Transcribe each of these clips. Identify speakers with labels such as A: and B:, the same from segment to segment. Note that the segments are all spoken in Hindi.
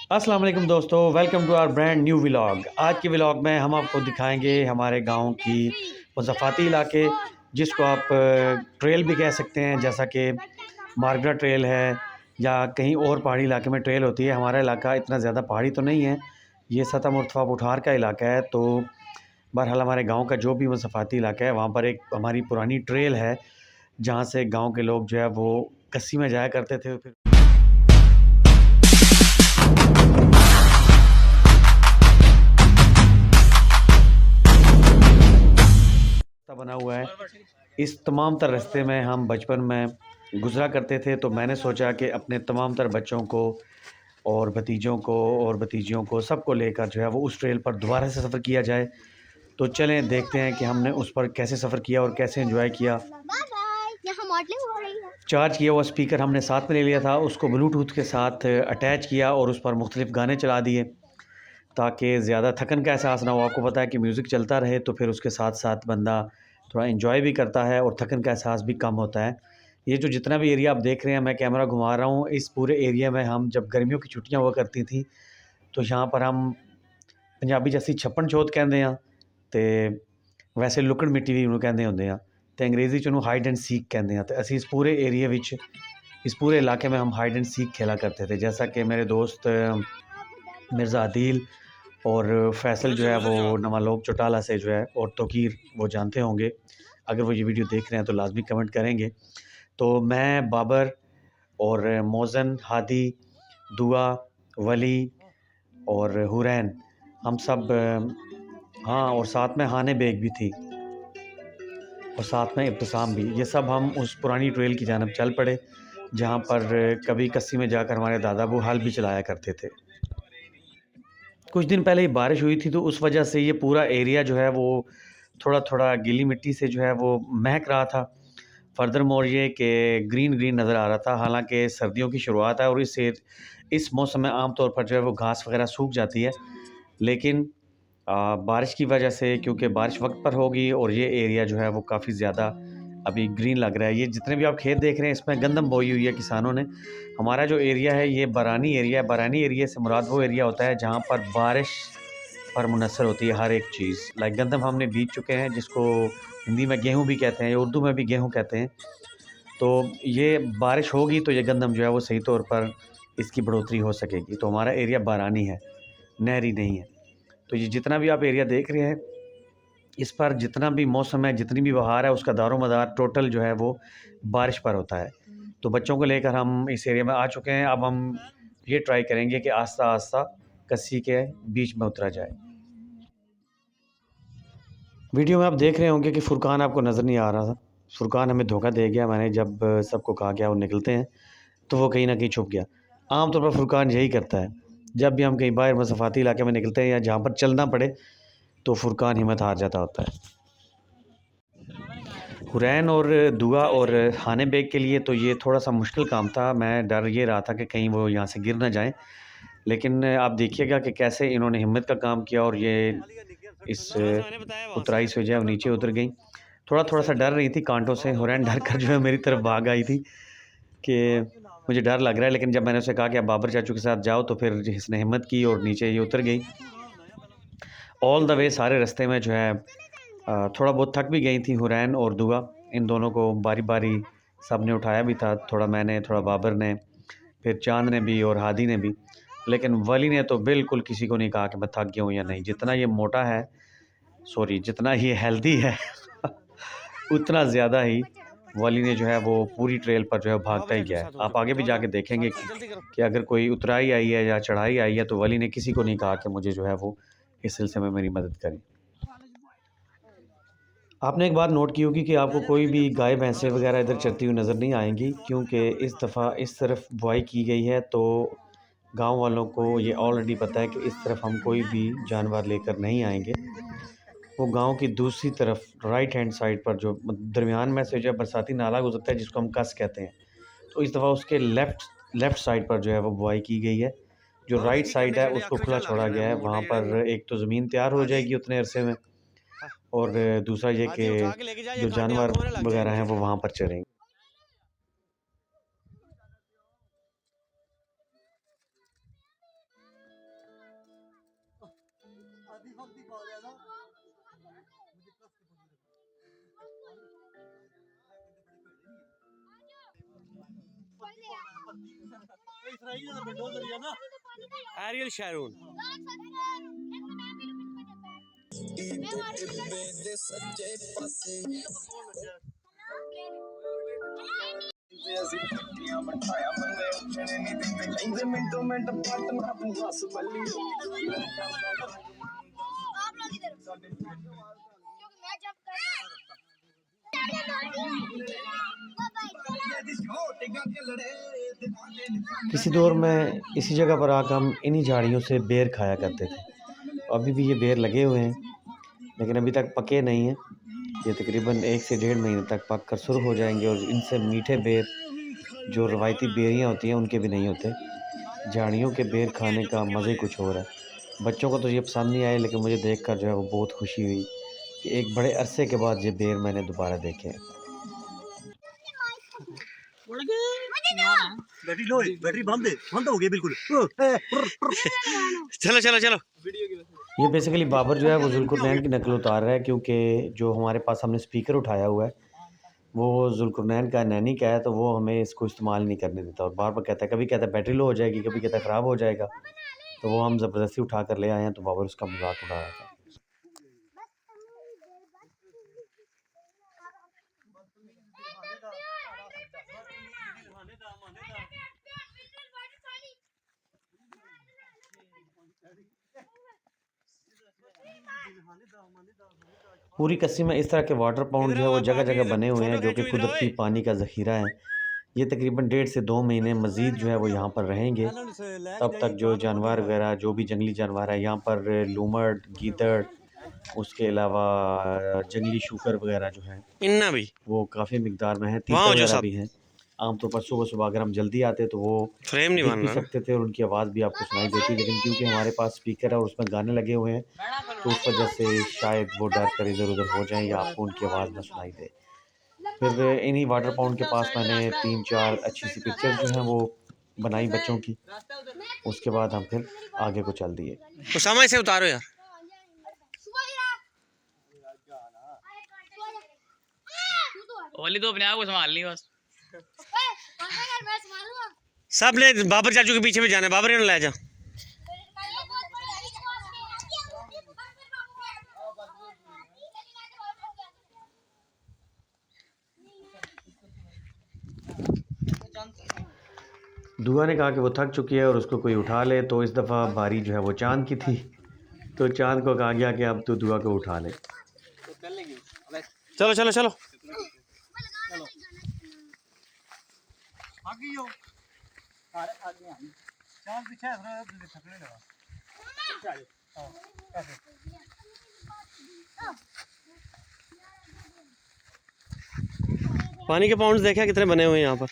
A: अस्सलाम वालेकुम दोस्तों, welcome to our brand new vlog. आज के व्लॉग में हम आपको दिखाएंगे हमारे गांव की मुज़फ़्फ़ाती इलाके, जिसको आप ट्रेल भी कह सकते हैं, जैसा कि मारगरा ट्रेल है या कहीं और पहाड़ी इलाके में ट्रेल होती है। हमारा इलाका इतना ज़्यादा पहाड़ी तो नहीं है, ये सतह मुर्तफ़ा बुठार का इलाका है। तो बहरहाल हमारे गाँव का जो भी मुज़फ़्फ़ाती इलाका है, वहाँ पर एक हमारी पुरानी ट्रेल है, जहाँ से गाँव के लोग जो है वो कस्सी में जाया करते थे। फिर बना हुआ है, इस तमाम तर रास्ते में हम बचपन में गुज़रा करते थे। तो मैंने सोचा कि अपने तमाम तर बच्चों को और भतीजों को और भतीजियों को सबको लेकर जो है वो उस ट्रेल पर दोबारा से सफ़र किया जाए। तो चलें देखते हैं कि हमने उस पर कैसे सफ़र किया और कैसे एंजॉय किया। चार्ज किया हुआ स्पीकर हमने साथ में ले लिया था, उसको ब्लूटूथ के साथ अटैच किया और उस पर मुख्तलिफ़ गाने चला दिए ताकि ज़्यादा थकन का एहसास ना हो। आपको पता है कि म्यूज़िक चलता रहे तो फिर उसके साथ साथ बंदा थोड़ा एंजॉय भी करता है और थकन का एहसास भी कम होता है। ये जो जितना भी एरिया आप देख रहे हैं, मैं कैमरा घुमा रहा हूँ, इस पूरे एरिया में हम जब गर्मियों की छुट्टियाँ हुआ करती थी तो यहाँ पर हम पंजाबी जैसी छप्पन चौथ कहते हैं, तो वैसे लुकड़ मिट्टी भी उन्होंने कहते होंगे हैं, तो अंग्रेज़ी च उन्होंने हाइड एंड सीक कहते हैं। तो असी इस पूरे एरिया विच इस पूरे इलाके में हम हाइड एंड सीक खेला करते थे। जैसा कि मेरे दोस्त मिर्ज़ा आदिल और फैसल जो है वो नवालोक चौटाला से जो है, और तोकीर वो जानते होंगे, अगर वो ये वीडियो देख रहे हैं तो लाजमी कमेंट करेंगे। तो मैं, बाबर और मोज़न, हादी, दुआ, वली और हुरैन, हम सब हाँ, और साथ में हाने बेग भी थी और साथ में इब्तिसाम भी, ये सब हम उस पुरानी ट्रेल की जानब चल पड़े, जहाँ पर कभी कस्सी में जाकर हमारे दादा अबू हाल भी चलाया करते थे। कुछ दिन पहले ही बारिश हुई थी तो उस वजह से ये पूरा एरिया जो है वो थोड़ा-थोड़ा गीली मिट्टी से जो है वो महक रहा था। फर्दरमोर ये कि ग्रीन ग्रीन नज़र आ रहा था। हालाँकि सर्दियों की शुरुआत है और इस मौसम में आम तौर पर जो है वो घास वग़ैरह सूख जाती है। लेकिन बारिश की वजह से, क्योंकि बारिश वक्त पर होगी और ये एरिया जो है वो काफ़ी ज़्यादा अभी ग्रीन लग रहा है। ये जितने भी आप खेत देख रहे हैं, इसमें गंदम बोई हुई है किसानों ने। हमारा जो एरिया है ये बरानी एरिया है। बरानी एरिया से मुराद वो एरिया होता है जहाँ पर बारिश पर मुनहसर होती है हर एक चीज़। लाइक गंदम हमने बीज चुके हैं, जिसको हिंदी में गेहूँ भी कहते हैं या उर्दू में भी गेहूँ कहते हैं। तो ये बारिश होगी तो ये गंदम जो है वो सही तौर पर इसकी बढ़ोतरी हो सकेगी। तो हमारा एरिया बारानी है, नहरी नहीं है। तो ये जितना भी आप एरिया देख रहे हैं, इस पर जितना भी मौसम है, जितनी भी बहार है, उसका दारोमदार टोटल जो है वो बारिश पर होता है। तो बच्चों को लेकर हम इस एरिया में आ चुके हैं। अब हम ये ट्राई करेंगे कि आस्ता-आस्ता कस्सी के बीच में उतरा जाए। वीडियो में आप देख रहे होंगे कि फुरकान आपको नज़र नहीं आ रहा था। फुरकान हमें धोखा दे गया। मैंने जब सबको कहा कि आओ निकलते हैं, तो वो कहीं न कहीं छुप गया। आम तौर पर फुरकान यही करता है। जब भी हम कहीं बाहर मुज़फ़्फ़ाती इलाके में निकलते हैं या जहाँ पर चलना पड़े, तो फुरकान हिम्मत हार जाता होता है। हुरैन और दुआ और हाने बेग के लिए तो ये थोड़ा-सा मुश्किल काम था। मैं डर ये रहा था कि कहीं वो यहाँ से गिर ना जाएँ। लेकिन आप देखिएगा कि कैसे इन्होंने हिम्मत का काम किया और ये इस उतराई से जो है वो नीचे उतर गईं। थोड़ा-थोड़ा सा डर रही थी कांटों से। हुरैन डर कर जो है मेरी तरफ भाग आई थी कि मुझे डर लग रहा है। लेकिन जब मैंने उसे कहा कि आप बाबर चाचू के साथ जाओ, तो फिर इसने हिम्मत की और नीचे ये उतर गई। ऑल द वे सारे रास्ते में जो है थोड़ा बहुत थक भी गई थी हुरैन और दुआ। इन दोनों को बारी-बारी सब ने उठाया भी था, थोड़ा मैंने, थोड़ा बाबर ने, फिर चाँद ने भी और हादी ने भी। लेकिन वली ने तो बिल्कुल किसी को नहीं कहा कि मैं थक गया हूँ या नहीं। जितना ये मोटा है, सॉरी, जितना ये हेल्दी है उतना ज़्यादा ही वली ने जो है वो पूरी ट्रेल पर जो है भागता ही गया है। आप आगे भी जाके देखेंगे कि अगर कोई उतराई आई है या चढ़ाई आई है तो वली ने किसी को नहीं कहा कि मुझे जो है वो इस सिलसिले में मेरी मदद करें। आपने एक बात नोट की होगी कि आपको कोई भी गाय भैंसें वगैरह इधर चरती हुई नज़र नहीं आएंगी, क्योंकि इस दफ़ा इस तरफ बुआई की गई है। तो गांव वालों को ये ऑलरेडी पता है कि इस तरफ हम कोई भी जानवर लेकर नहीं आएंगे। वो गांव की दूसरी तरफ राइट हैंड साइड पर जो दरमियान में से जो है बरसाती नाला गुजरता है, जिसको हम कस कहते हैं, तो इस दफ़ा उसके लेफ़्ट साइड पर जो है वो बुआई की गई है। जो राइट साइड है उसको खुला छोड़ा गया है। वहाँ पर एक तो ज़मीन तैयार हो जाएगी उतने अरसे में, और दूसरा ये कि जो जानवर वगैरह हैं वो वहाँ पर चरेंगे।
B: एरियल शैरून
A: किसी दौर में इसी जगह पर आकर हम इन्हीं झाड़ियों से बेर खाया करते थे। अभी भी ये बेर लगे हुए हैं, लेकिन अभी तक पके नहीं हैं। ये तकरीबन 1 से 1.5 महीने तक पक कर सुर हो जाएंगे और इनसे मीठे बेर जो रवायती बेरियाँ होती हैं उनके भी नहीं होते। झाड़ियों के बेर खाने का मज़ा ही कुछ और है। बच्चों को तो ये पसंद नहीं आए, लेकिन मुझे देखकर जो है वो बहुत खुशी हुई कि एक बड़े अरसे के बाद ये बेर मैंने दोबारा देखे हैं।
C: बैटरी बंद हो गई बिल्कुल।
B: चलो चलो चलो।
A: ये बेसिकली बाबर जो है वो जुल्कुरनैन की नकल उतार रहा है, क्योंकि जो हमारे पास हमने स्पीकर उठाया हुआ है वो जुल्कुरनैन का नैनी का है, तो वो हमें इसको इस्तेमाल नहीं करने देता और बार बार कहता है, कभी कहता है बैटरी लो हो जाएगी, कभी कहता है ख़राब हो जाएगा। तो वो हम ज़बरदस्ती उठा कर ले आए हैं, तो बाबर उसका मजाक उड़ा रहा था। पूरी कस्सी में इस तरह के वाटर पाउंड जो है वो जगह जगह बने हुए हैं, जो कि कुदरती पानी का ज़ख़ीरा है। ये तकरीबन 1.5 से 2 महीने मज़ीद जो है वो यहाँ पर रहेंगे। तब तक जो जानवर वगैरह, जो भी जंगली जानवर है यहाँ पर, लूमड़, गीदड़, उसके अलावा जंगली शूकर वगैरह जो है
B: इन्ना भी
A: वो काफ़ी मिकदार में है।
B: वहाँ
A: तीतर
B: हो जो
A: वगैरह
B: सब
A: भी हैं। आमतौर पर सुबह सुबह अगर हम जल्दी आते तो वो
B: फ्रेम नहीं
A: दिख
B: बन
A: भी
B: रहा ना।
A: सकते थे और उनकी आवाज़ भी आपको सुनाई देती, लेकिन क्योंकि हमारे पास स्पीकर है और उसमें गाने लगे हुए हैं, तो उस वजह से शायद वो डर कर इधर उधर हो जाएं या आपको उनकी आवाज़ ना सुनाई दे। फिर इन्हीं वाटर पाउंड के पास मैंने 3-4 अच्छी सी पिक्चर्स जो हैं वो बनाई बच्चों की। उसके बाद हम फिर आगे को चल दिए।
B: तो समय से उतारो यार।
D: ओली तो अपने आप को संभाल ली बस।
B: सब ले बाबर चाचू के पीछे भी जाना है, बाबर ने ले जा।
A: दुआ ने कहा कि वो थक चुकी है और उसको कोई उठा ले, तो इस दफ़ा बारी जो है वो चाँद की थी, तो चाँद को कहा गया कि अब तो दुआ को उठा ले।
B: चलो चलो चलो। पानी के पाउंड्स देखा कितने बने हुए हैं यहाँ पर।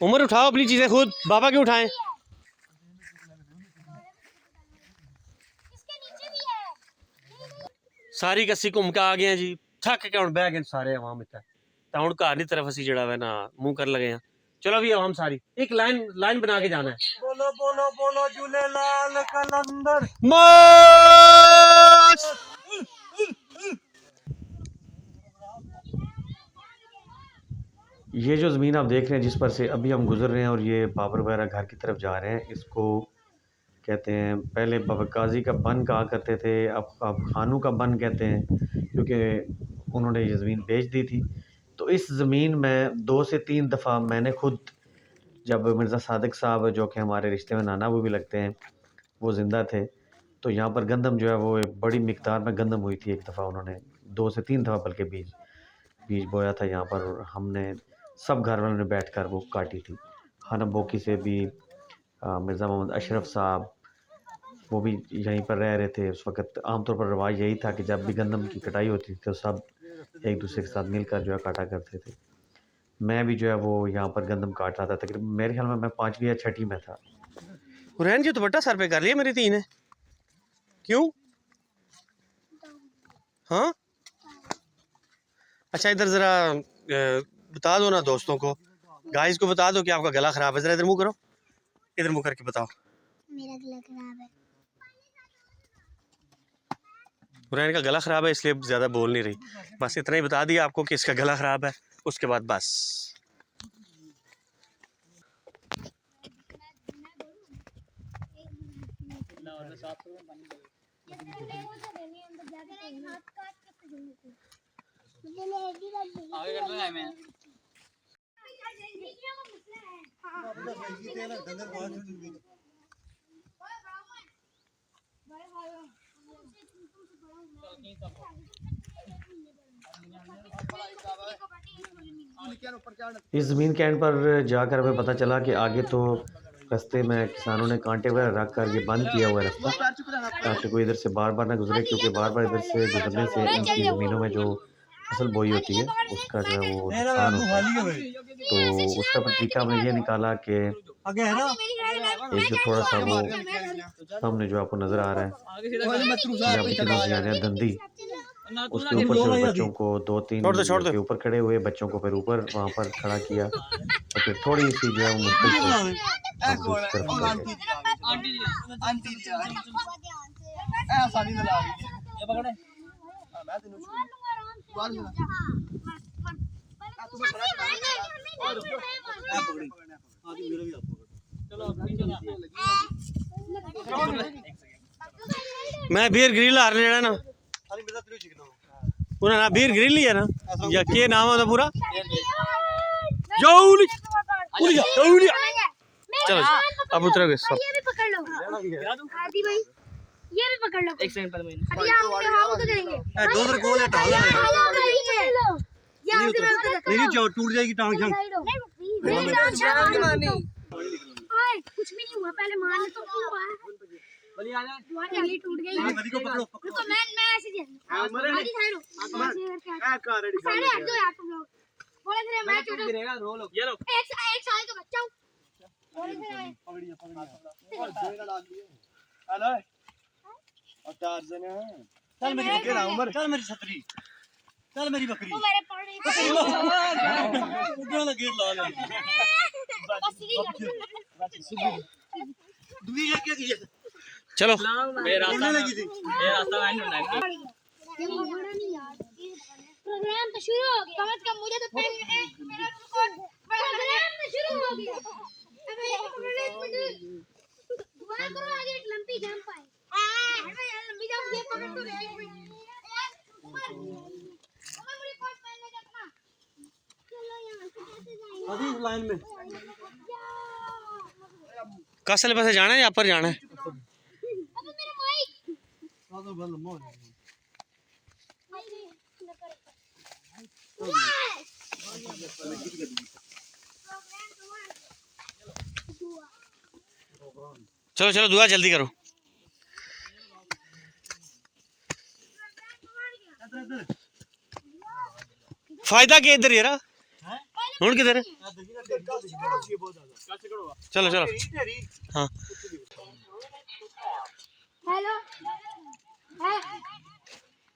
B: उमर उठाओ अपनी चीजें खुद, बाबा क्यों उठाएं। सारी कस्सी घूम के आ गए हैं जी, थक के हुण बह गए सारे वहां में तो हुण घर की तरफ असी जड़ा वा ना मुंह कर लगे हैं। चलो भी हम सारी एक लाइन बना के जाना है।
C: बोलो बोलो बोलो झूलेलाल कलंदर।
A: ये जो ज़मीन आप देख रहे हैं जिस पर से अभी हम गुज़र रहे हैं और ये बाबर वगैरह घर की तरफ जा रहे हैं, इसको कहते हैं, पहले बाबरकाजी का बन कहा करते थे, अब खानू का बन कहते हैं, क्योंकि उन्होंने ये ज़मीन बेच दी थी। तो इस ज़मीन में 2 से 3 दफ़ा मैंने खुद, जब मिर्ज़ा सादिक साहब जो कि हमारे रिश्ते में नाना वो भी लगते हैं, वो ज़िंदा थे, तो यहाँ पर गंदम जो है वो एक बड़ी मिकदार में गंदम हुई थी। एक दफ़ा उन्होंने 2 से 3 दफ़ा बल्कि बीज बोया था यहाँ पर, और हमने सब घर वालों ने बैठकर वो काटी थी। खाना बोकी से भी मिर्ज़ा मोहम्मद अशरफ साहब वो भी यहीं पर रह रहे थे उस वक़्त। आमतौर पर रवाज यही था कि जब भी गंदम की कटाई होती थी तो सब एक दूसरे के साथ मिलकर जो है काटा करते थे। मैं भी जो है वो यहाँ पर गंदम काट रहा था। तकरीबन मेरे ख्याल में मैं 5वीं या 6ठी में था।
B: हुरैन जी दुपट्टा सर पे कर लिया मेरी धी ने, क्यों? हाँ अच्छा, इधर ज़रा बता दो ना दोस्तों को गाइस को बता दो कि आपका गला खराब है। जरा इधर मुंह करो, इधर मुंह करके बताओ।
E: मेरा गला खराब है।
B: हुरैन का गला खराब है इसलिए ज़्यादा बोल नहीं रही। बस इतना ही बता दिया आपको कि इसका गला खराब है, उसके बाद बस।
D: आगे कर लगा मैं
A: इस ज़मीन के एंड पर जाकर हमें पता चला कि आगे तो रास्ते में किसानों ने कांटे वगैरह रख कर ये बंद किया हुआ है रास्ता, ताकि कोई इधर से बार बार ना गुजरे, क्योंकि बार बार इधर से गुजरने से इनकी ज़मीनों में जो फसल बोई होती है उसका जो है वो नुकसान होता है। तो उसका तरीका हमने ये निकाला कि एक जो थोड़ा सा वो सामने जो आपको नज़र आ रहा है दंदी, उसके ऊपर से बच्चों को 2-3 के ऊपर खड़े हुए बच्चों को फिर ऊपर वहाँ पर खड़ा किया और फिर थोड़ी सी जो है वो मुश्किल
B: मैं बीर ग्रिल आ रहा है ना, उन्हें बीर ग्रिल ही है ना, या क्या नाम है पूरा? चलो अब उतरोगे सब।
E: ये भी पकड़ लो आदि भाई, ये भी पकड़ लो।
D: एक सेकंड पर मैं
E: हम तो करेंगे
C: दो गोल है टांग मेरी जो टूट जाएगी टांग शांग।
E: कुछ भी नहीं हुआ, पहले मारने तो क्यों हुआ है? तुम्हारी आंगली टूट गई।
C: को पकड़ो
E: रुको मैं ऐसे दे आदि साइड हो सारे हट जाओ यार तुम लोग। बोले थे मैं छोटा
D: गिरेगा रो लो ये लो
E: एक साल का बच्चा हूं। बोले थे
C: हेलो और टार्जन है। चल मेरी बकरी ना उमर, चल मेरी छतरी, चल मेरी बकरी।
E: वो मेरे पड़ रही
C: उधर लगे ला ले दुनिया क्या की है।
B: चलो
D: मेरा रास्ता
C: लगी थी
D: मैं नहीं बनाएगा।
E: प्रोग्राम तो शुरू हो गया, कम से कम मुझे तो प्रोग्राम तो शुरू हो गया। अब एक मिनट दुआ करो आगे एक लंबी जंप आए। लंबी जंप ये पकड़ तो एक मिनट मुझे कोट पहन ले अपना। चलो यहां से कैसे जाएंगे
C: अभी लाइन में
B: कासल पास जाना है या पर जाना है?
E: अब मेरा माइक
C: तो बंद मोड़
B: चलो चलो दुआ जल्दी करो। फायदा क्या इधर यार हूं किधर है? चलो चलो हाँ
E: हेलो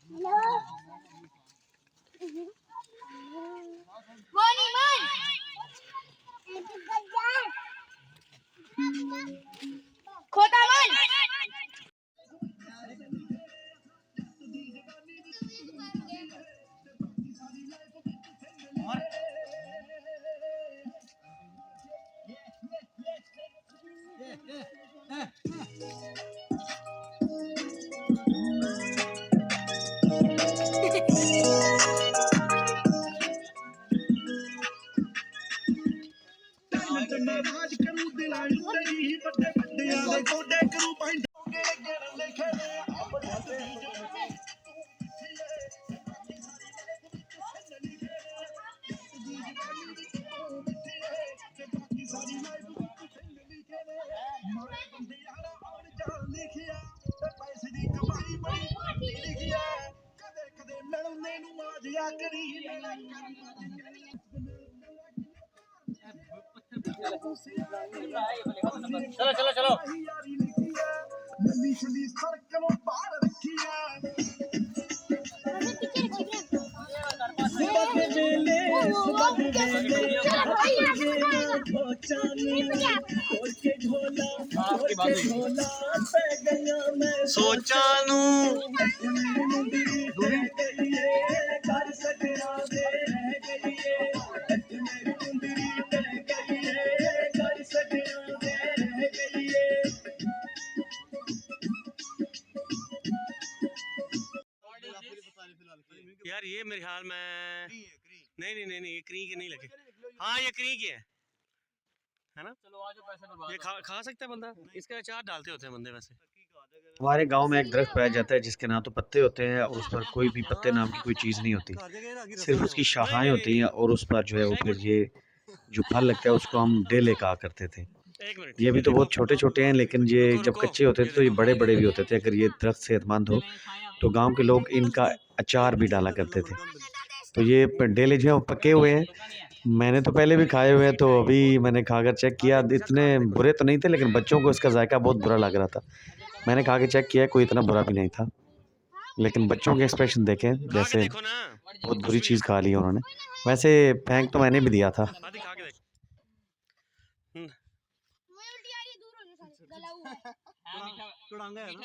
E: हेलो मोनी मोन खोता मन
D: चलो चलो चलो
E: सुबह के बेले
C: सोचा नू
B: यार ये मेरे ख्याल में नहीं ये क्री के नहीं लगे। हाँ ये क्री के है ना। चलो आज पैसे ये खा सकता है बंदा, इसका अचार डालते होते हैं बंदे वैसे।
A: हमारे गांव में एक दरख्त पाया जाता है जिसके ना तो पत्ते होते हैं और उस पर कोई भी पत्ते नाम की कोई चीज़ नहीं होती, सिर्फ उसकी शाखाएं होती हैं और उस पर जो है वो फिर ये जो फल लगता है उसको हम डेले कहा करते थे।
B: एक मिनट,
A: ये भी तो बहुत छोटे छोटे हैं, लेकिन ये जब कच्चे होते थे तो ये बड़े बड़े भी होते थे। अगर ये दरख्त सेहतमंद हो तो गांव के लोग इनका अचार भी डाला करते थे। तो ये डेले जो है वो पके हुए हैं, मैंने तो पहले भी खाए हुए हैं, तो अभी मैंने खाकर चेक किया, इतने बुरे तो नहीं थे, लेकिन बच्चों को इसका जायका बहुत बुरा लग रहा था। मैंने खा के चेक किया, कोई इतना बुरा भी नहीं था, लेकिन बच्चों के एक्सप्रेशन देखें जैसे
B: देखो ना,
A: बहुत बुरी चीज़ खा ली उन्होंने। वैसे फेंक तो मैंने भी दिया था।
B: आधी खा के देख।
E: मुझे उल्टी आ रही है, दूर हो जाओ साले, गला हुआ है।
C: चुड़ांगा है ना।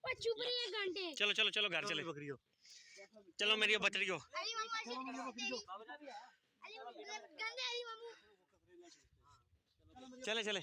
E: ओए चुप रही है घंटे।
B: चलो चलो चलो घर चले,
C: बकरी हो।
B: चलो मेरी बकरी को।
E: अली मामू ऐसे अली मामू गंदे अली मामू
B: चले चले।